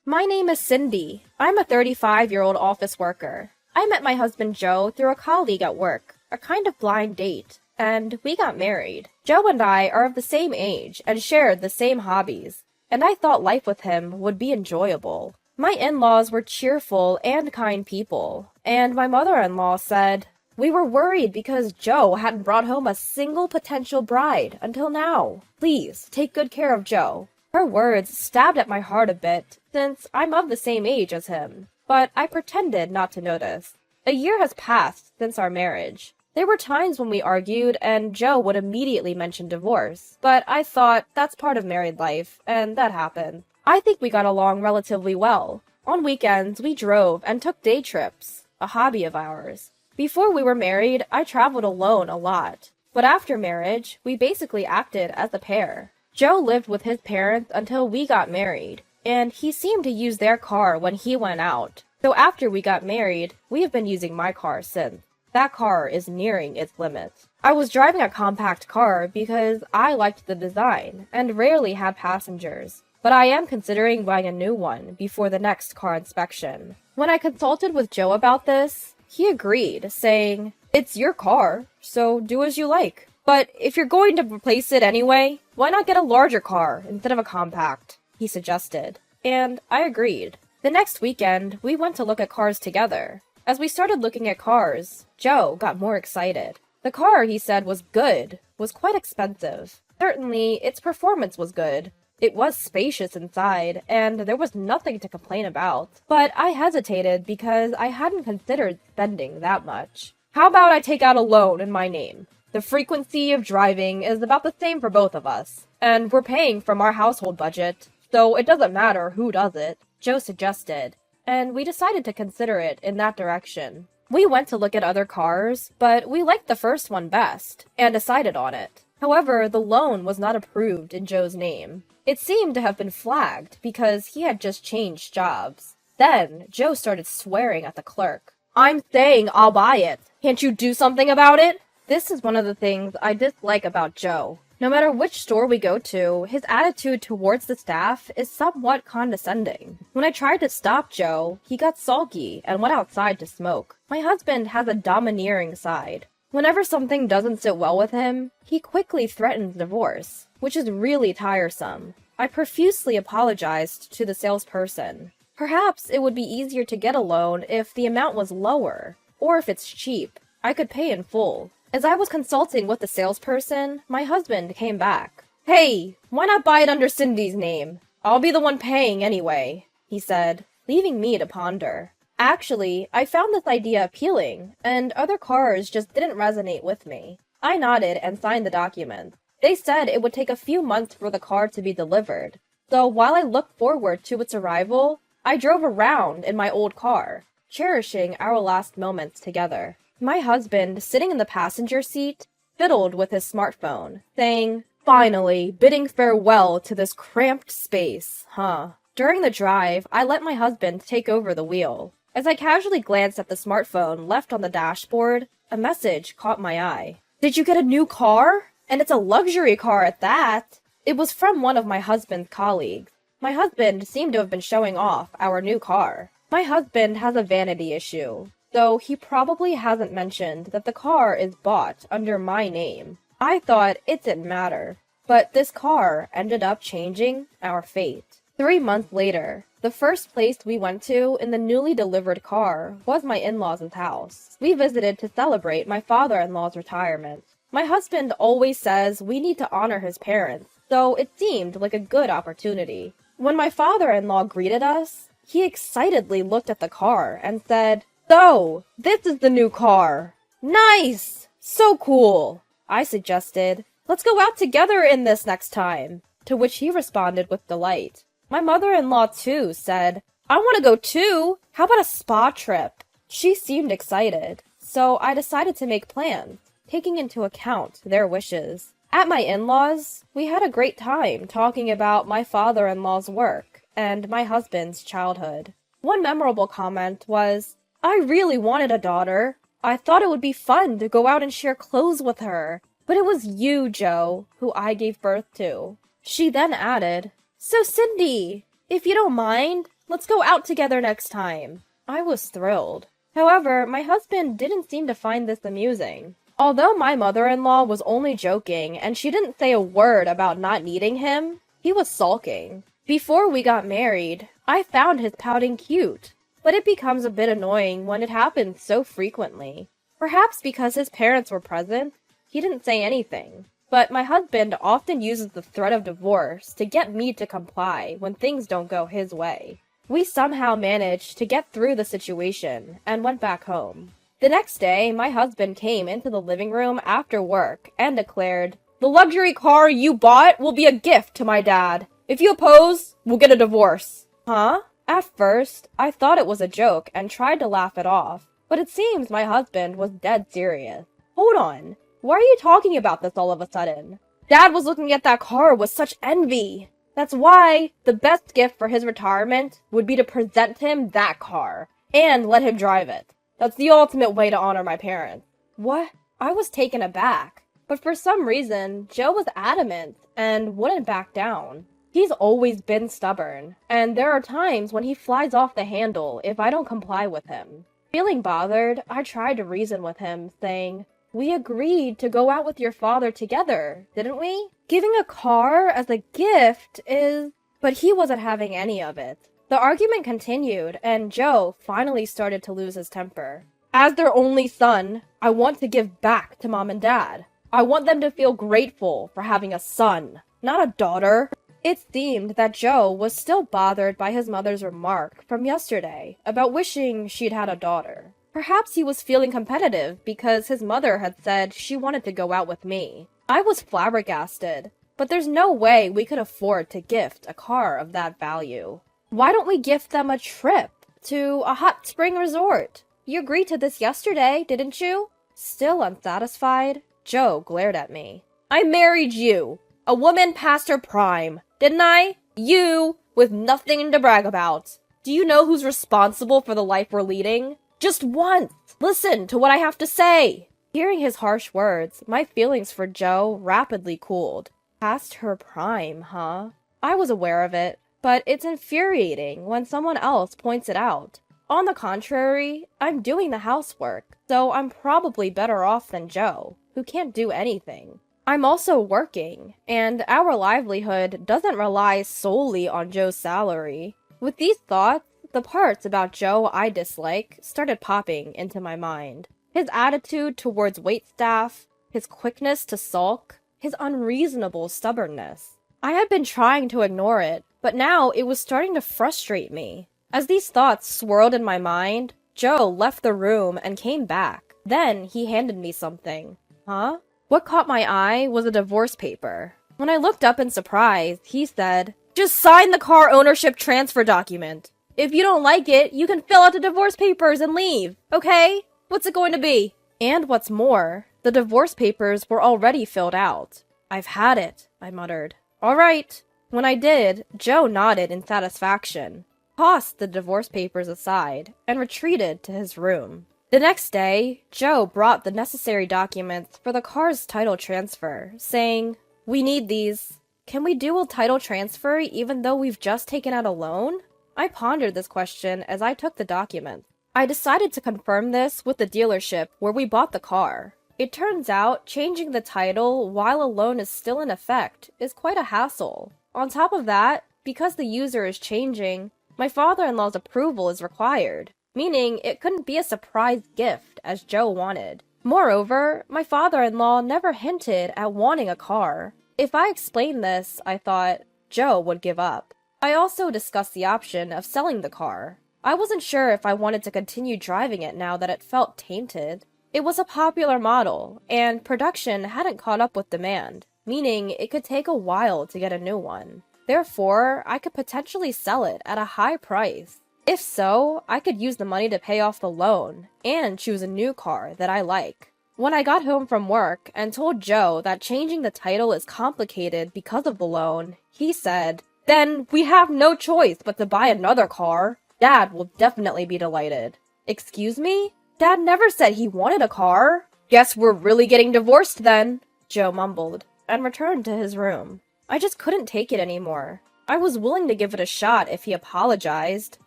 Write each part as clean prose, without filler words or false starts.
My name is Cindy. I'm a 35-year-old office worker. I met my husband Joe through a colleague at work, a kind of blind date, and we got married. Joe and I are of the same age and shared the same hobbies, and I thought life with him would be enjoyable. My in-laws were cheerful and kind people, and my mother-in-law said, "We were worried because Joe hadn't brought home a single potential bride until now. Please, take good care of Joe." Her words stabbed at my heart a bit, since I'm of the same age as him, but I pretended not to notice. A year has passed since our marriage. There were times when we argued and Joe would immediately mention divorce, but I thought that's part of married life, and that happened. I think we got along relatively well. On weekends, we drove and took day trips, a hobby of ours. Before we were married, I traveled alone a lot, but after marriage, we basically acted as a pair. Joe lived with his parents until we got married, and he seemed to use their car when he went out. So after we got married, we have been using my car since. That car is nearing its limits. I was driving a compact car because I liked the design and rarely had passengers, but I am considering buying a new one before the next car inspection. When I consulted with Joe about this, he agreed, saying, "It's your car, so do as you like. But if you're going to replace it anyway, why not get a larger car instead of a compact?" he suggested. And I agreed. The next weekend, we went to look at cars together. As we started looking at cars, Joe got more excited. The car, he said, was good, was quite expensive. Certainly, its performance was good. It was spacious inside, and there was nothing to complain about. But I hesitated because I hadn't considered spending that much. "How about I take out a loan in my name? The frequency of driving is about the same for both of us, and we're paying from our household budget, so it doesn't matter who does it," Joe suggested, and we decided to consider it in that direction. We went to look at other cars, but we liked the first one best, and decided on it. However, the loan was not approved in Joe's name. It seemed to have been flagged because he had just changed jobs. Then, Joe started swearing at the clerk. "I'm saying I'll buy it. Can't you do something about it?" This is one of the things I dislike about Joe. No matter which store we go to, his attitude towards the staff is somewhat condescending. When I tried to stop Joe, he got sulky and went outside to smoke. My husband has a domineering side. Whenever something doesn't sit well with him, he quickly threatens divorce, which is really tiresome. I profusely apologized to the salesperson. Perhaps it would be easier to get a loan if the amount was lower, or if it's cheap. I could pay in full. As I was consulting with the salesperson, my husband came back. "Hey, why not buy it under Cindy's name? I'll be the one paying anyway," he said, leaving me to ponder. Actually, I found this idea appealing, and other cars just didn't resonate with me. I nodded and signed the document. They said it would take a few months for the car to be delivered, so while I looked forward to its arrival, I drove around in my old car, cherishing our last moments together. My husband, sitting in the passenger seat, fiddled with his smartphone, saying, "Finally, bidding farewell to this cramped space, huh?" During the drive, I let my husband take over the wheel. As I casually glanced at the smartphone left on the dashboard, a message caught my eye. "Did you get a new car? And it's a luxury car at that." It was from one of my husband's colleagues. My husband seemed to have been showing off our new car. My husband has a vanity issue, though he probably hasn't mentioned that the car is bought under my name. I thought it didn't matter, but this car ended up changing our fate. 3 months later, the first place we went to in the newly delivered car was my in-laws' house. We visited to celebrate my father-in-law's retirement. My husband always says we need to honor his parents, so it seemed like a good opportunity. When my father-in-law greeted us, he excitedly looked at the car and said, "So, this is the new car. Nice! So cool!" I suggested, "Let's go out together in this next time," to which he responded with delight. My mother-in-law, too, said, "I want to go too! How about a spa trip?" She seemed excited, so I decided to make plans, taking into account their wishes. At my in-laws, we had a great time talking about my father-in-law's work and my husband's childhood. One memorable comment was, "I really wanted a daughter. I thought it would be fun to go out and share clothes with her, but it was you, Joe, who I gave birth to." She then added, "So Cindy, If you don't mind, let's go out together next time. I was thrilled. However, my husband didn't seem to find this amusing. Although my mother-in-law was only joking and she didn't say a word about not needing him, he was sulking. Before we got married, I found his pouting cute, but it becomes a bit annoying when it happens so frequently. Perhaps because his parents were present, he didn't say anything. But my husband often uses the threat of divorce to get me to comply when things don't go his way. We somehow managed to get through the situation and went back home. The next day, my husband came into the living room after work and declared, "The luxury car you bought will be a gift to my dad. If you oppose, we'll get a divorce." Huh? At first, I thought it was a joke and tried to laugh it off, but it seems my husband was dead serious. Hold on. Why are you talking about this all of a sudden? Dad was looking at that car with such envy. That's why the best gift for his retirement would be to present him that car and let him drive it. That's the ultimate way to honor my parents. What? I was taken aback, but for some reason, Joe was adamant and wouldn't back down. He's always been stubborn, and there are times when he flies off the handle if I don't comply with him. Feeling bothered, I tried to reason with him, saying, "We agreed to go out with your father together, didn't we? Giving a car as a gift is..." But he wasn't having any of it. The argument continued, and Joe finally started to lose his temper. As their only son, I want to give back to Mom and Dad. I want them to feel grateful for having a son, not a daughter. It seemed that Joe was still bothered by his mother's remark from yesterday about wishing she'd had a daughter. Perhaps he was feeling competitive because his mother had said she wanted to go out with me. I was flabbergasted, but there's no way we could afford to gift a car of that value. Why don't we gift them a trip to a hot spring resort? You agreed to this yesterday, didn't you? Still unsatisfied, Joe glared at me. I married you, a woman past her prime, didn't I? You, with nothing to brag about. Do you know who's responsible for the life we're leading? Just once, listen to what I have to say. Hearing his harsh words, my feelings for Joe rapidly cooled. Past her prime, huh? I was aware of it, but it's infuriating when someone else points it out. On the contrary, I'm doing the housework, so I'm probably better off than Joe, who can't do anything. I'm also working, and our livelihood doesn't rely solely on Joe's salary. With these thoughts, the parts about Joe I dislike started popping into my mind. His attitude towards waitstaff, his quickness to sulk, his unreasonable stubbornness. I had been trying to ignore it, but now it was starting to frustrate me. As these thoughts swirled in my mind, Joe left the room and came back. Then he handed me something. Huh? What caught my eye was a divorce paper. When I looked up in surprise, he said, "Just sign the car ownership transfer document. If you don't like it, you can fill out the divorce papers and leave, okay? What's it going to be?" And what's more, the divorce papers were already filled out. "I've had it," I muttered. "All right." When I did, Joe nodded in satisfaction, tossed the divorce papers aside, and retreated to his room. The next day, Joe brought the necessary documents for the car's title transfer, saying, "We need these. Can we do a title transfer even though we've just taken out a loan?" I pondered this question as I took the documents. I decided to confirm this with the dealership where we bought the car. It turns out changing the title while a loan is still in effect is quite a hassle. On top of that, because the user is changing, my father-in-law's approval is required, meaning it couldn't be a surprise gift as Joe wanted. Moreover, my father-in-law never hinted at wanting a car. If I explained this, I thought, Joe would give up. I also discussed the option of selling the car. I wasn't sure if I wanted to continue driving it now that it felt tainted. It was a popular model, and production hadn't caught up with demand, meaning it could take a while to get a new one. Therefore, I could potentially sell it at a high price. If so, I could use the money to pay off the loan, and choose a new car that I like. When I got home from work and told Joe that changing the title is complicated because of the loan, he said, "Then we have no choice but to buy another car. Dad will definitely be delighted." Excuse me? Dad never said he wanted a car. Guess we're really getting divorced then, Joe mumbled, and returned to his room. I just couldn't take it anymore. I was willing to give it a shot if he apologized,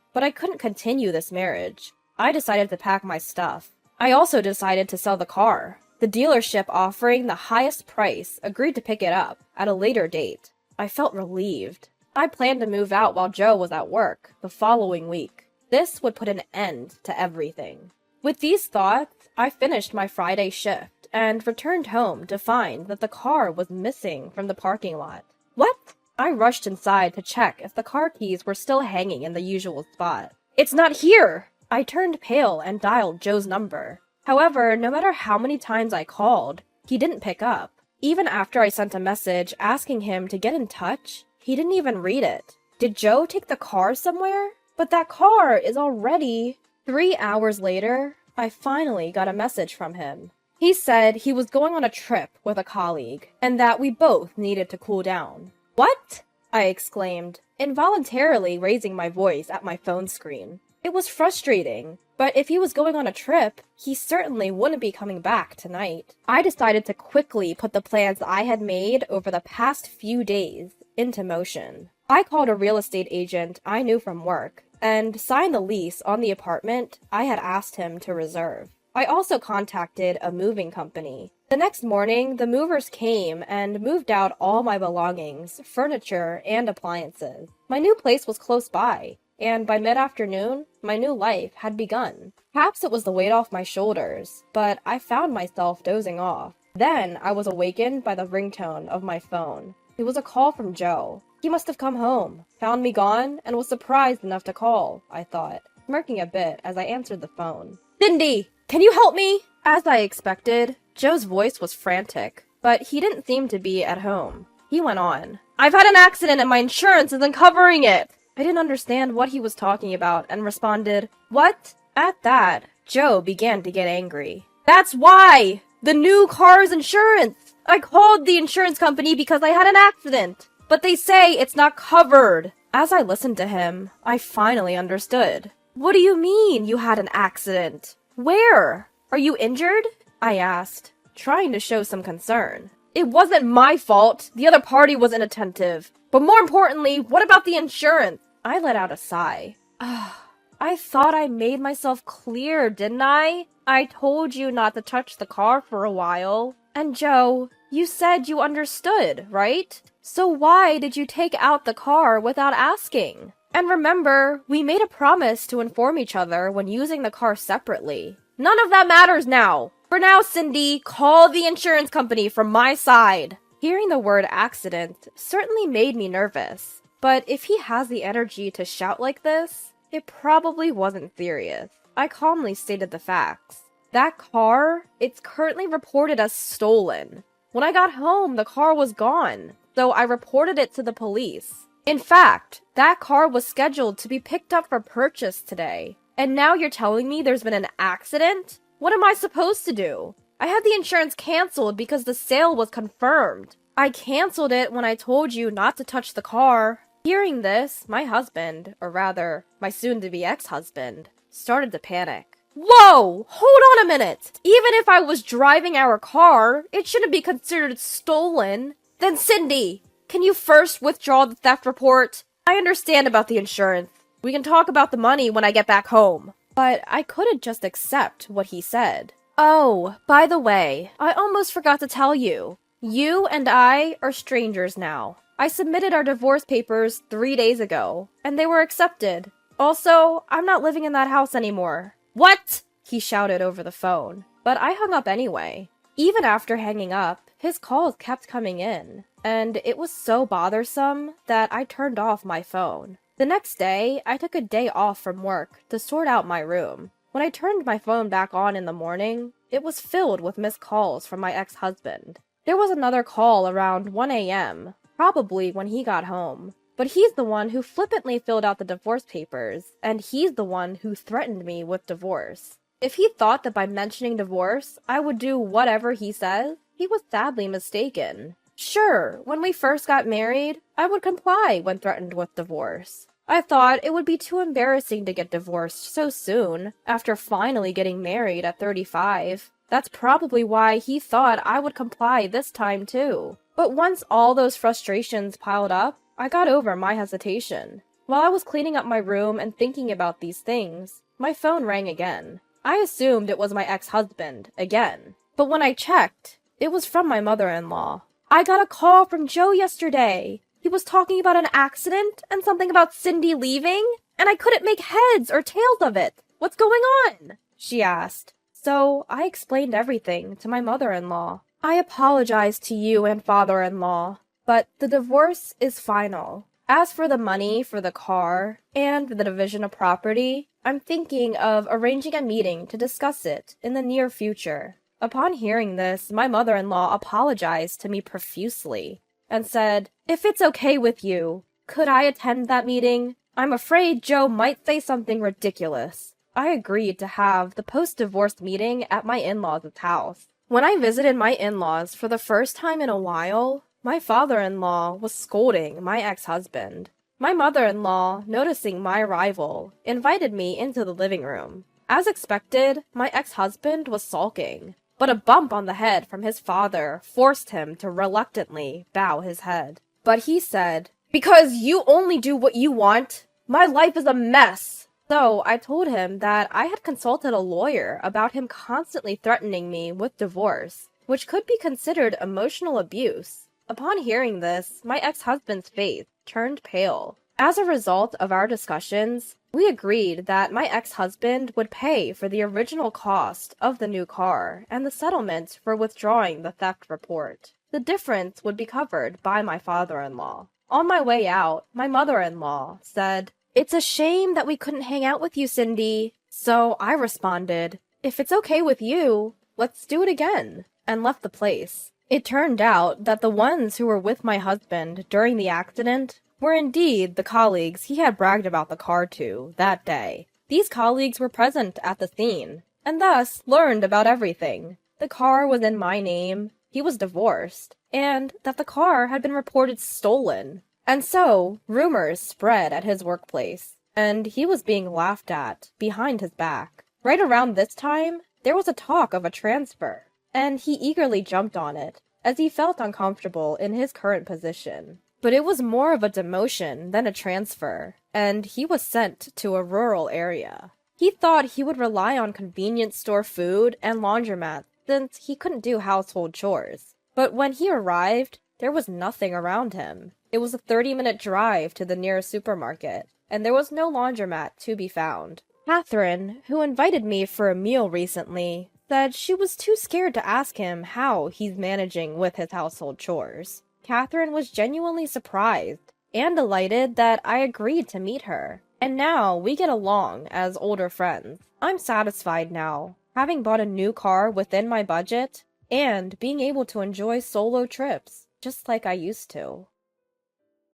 but I couldn't continue this marriage. I decided to pack my stuff. I also decided to sell the car. The dealership offering the highest price agreed to pick it up at a later date. I felt relieved. I planned to move out while Joe was at work the following week. This would put an end to everything. With these thoughts, I finished my Friday shift and returned home to find that the car was missing from the parking lot. What? I rushed inside to check if the car keys were still hanging in the usual spot. It's not here! I turned pale and dialed Joe's number. However, no matter how many times I called, he didn't pick up. Even after I sent a message asking him to get in touch, he didn't even read it. Did Joe take the car somewhere? But that car is already... 3 hours later, I finally got a message from him. He said he was going on a trip with a colleague, and that we both needed to cool down. What? I exclaimed, involuntarily raising my voice at my phone screen. It was frustrating, but if he was going on a trip, he certainly wouldn't be coming back tonight. I decided to quickly put the plans I had made over the past few days into motion. I called a real estate agent I knew from work and signed the lease on the apartment I had asked him to reserve. I also contacted a moving company. The next morning, the movers came and moved out all my belongings, furniture, and appliances. My new place was close by, and by mid-afternoon, my new life had begun. Perhaps it was the weight off my shoulders, but I found myself dozing off. Then I was awakened by the ringtone of my phone. It was a call from Joe. He must have come home, found me gone, and was surprised enough to call, I thought, smirking a bit as I answered the phone. Cindy, can you help me? As I expected, Joe's voice was frantic, but he didn't seem to be at home. He went on. I've had an accident and my insurance isn't covering it. I didn't understand what he was talking about and responded, What? At that, Joe began to get angry. That's why! The new car's insurance! I called the insurance company because I had an accident, but they say it's not covered. As I listened to him, I finally understood. What do you mean you had an accident? Where? Are you injured? I asked, trying to show some concern. It wasn't my fault. The other party was inattentive. But more importantly, what about the insurance? I let out a sigh. I thought I made myself clear, didn't I? I told you not to touch the car for a while. And Joe, you said you understood, right? So why did you take out the car without asking? And remember, we made a promise to inform each other when using the car separately. None of that matters now. For now, Cindy, call the insurance company from my side. Hearing the word accident certainly made me nervous. But if he has the energy to shout like this, it probably wasn't serious. I calmly stated the facts. That car, it's currently reported as stolen. When I got home, the car was gone, so I reported it to the police. In fact, that car was scheduled to be picked up for purchase today. And now you're telling me there's been an accident? What am I supposed to do? I had the insurance canceled because the sale was confirmed. I canceled it when I told you not to touch the car. Hearing this, my husband, or rather, my soon-to-be ex-husband, started to panic. Whoa! Hold on a minute! Even if I was driving our car, it shouldn't be considered stolen. Then Cindy, can you first withdraw the theft report? I understand about the insurance. We can talk about the money when I get back home. But I couldn't just accept what he said. Oh, by the way, I almost forgot to tell you. You and I are strangers now. I submitted our divorce papers 3 days ago, and they were accepted. Also, I'm not living in that house anymore. What? He shouted over the phone, but I hung up anyway. Even after hanging up, his calls kept coming in, and it was so bothersome that I turned off my phone. The next day, I took a day off from work to sort out my room. When I turned my phone back on in the morning, it was filled with missed calls from my ex-husband. There was another call around 1 a.m., probably when he got home. But he's the one who flippantly filled out the divorce papers, and he's the one who threatened me with divorce. If he thought that by mentioning divorce, I would do whatever he says, he was sadly mistaken. Sure, when we first got married, I would comply when threatened with divorce. I thought it would be too embarrassing to get divorced so soon, after finally getting married at 35. That's probably why he thought I would comply this time too. But once all those frustrations piled up, I got over my hesitation. While I was cleaning up my room and thinking about these things, my phone rang again. I assumed it was my ex-husband, again. But when I checked, it was from my mother-in-law. I got a call from Joe yesterday. He was talking about an accident and something about Cindy leaving, and I couldn't make heads or tails of it. What's going on? She asked. So I explained everything to my mother-in-law. I apologize to you and father-in-law, but the divorce is final. As for the money for the car and the division of property, I'm thinking of arranging a meeting to discuss it in the near future. Upon hearing this, my mother-in-law apologized to me profusely and said, "If it's okay with you, could I attend that meeting? I'm afraid Joe might say something ridiculous." I agreed to have the post-divorce meeting at my in-laws' house. When I visited my in-laws for the first time in a while, my father-in-law was scolding my ex-husband. My mother-in-law, noticing my arrival, invited me into the living room. As expected, my ex-husband was sulking, but a bump on the head from his father forced him to reluctantly bow his head. But he said, "Because you only do what you want, my life is a mess." So I told him that I had consulted a lawyer about him constantly threatening me with divorce, which could be considered emotional abuse. Upon hearing this, my ex-husband's face turned pale. As a result of our discussions, we agreed that my ex-husband would pay for the original cost of the new car and the settlement for withdrawing the theft report. The difference would be covered by my father-in-law. On my way out, my mother-in-law said, "It's a shame that we couldn't hang out with you, Cindy." So I responded, "If it's okay with you, let's do it again," and left the place. It turned out that the ones who were with my husband during the accident were indeed the colleagues he had bragged about the car to that day. These colleagues were present at the scene, and thus learned about everything. The car was in my name, he was divorced, and that the car had been reported stolen. And so, rumors spread at his workplace, and he was being laughed at behind his back. Right around this time, there was a talk of a transfer, and he eagerly jumped on it, as he felt uncomfortable in his current position. But it was more of a demotion than a transfer, and he was sent to a rural area. He thought he would rely on convenience store food and laundromats since he couldn't do household chores. But when he arrived, there was nothing around him. It was a 30-minute drive to the nearest supermarket, and there was no laundromat to be found. Catherine, who invited me for a meal recently, said she was too scared to ask him how he's managing with his household chores. Catherine was genuinely surprised and delighted that I agreed to meet her, and now we get along as older friends. I'm satisfied now, having bought a new car within my budget, and being able to enjoy solo trips, just like I used to.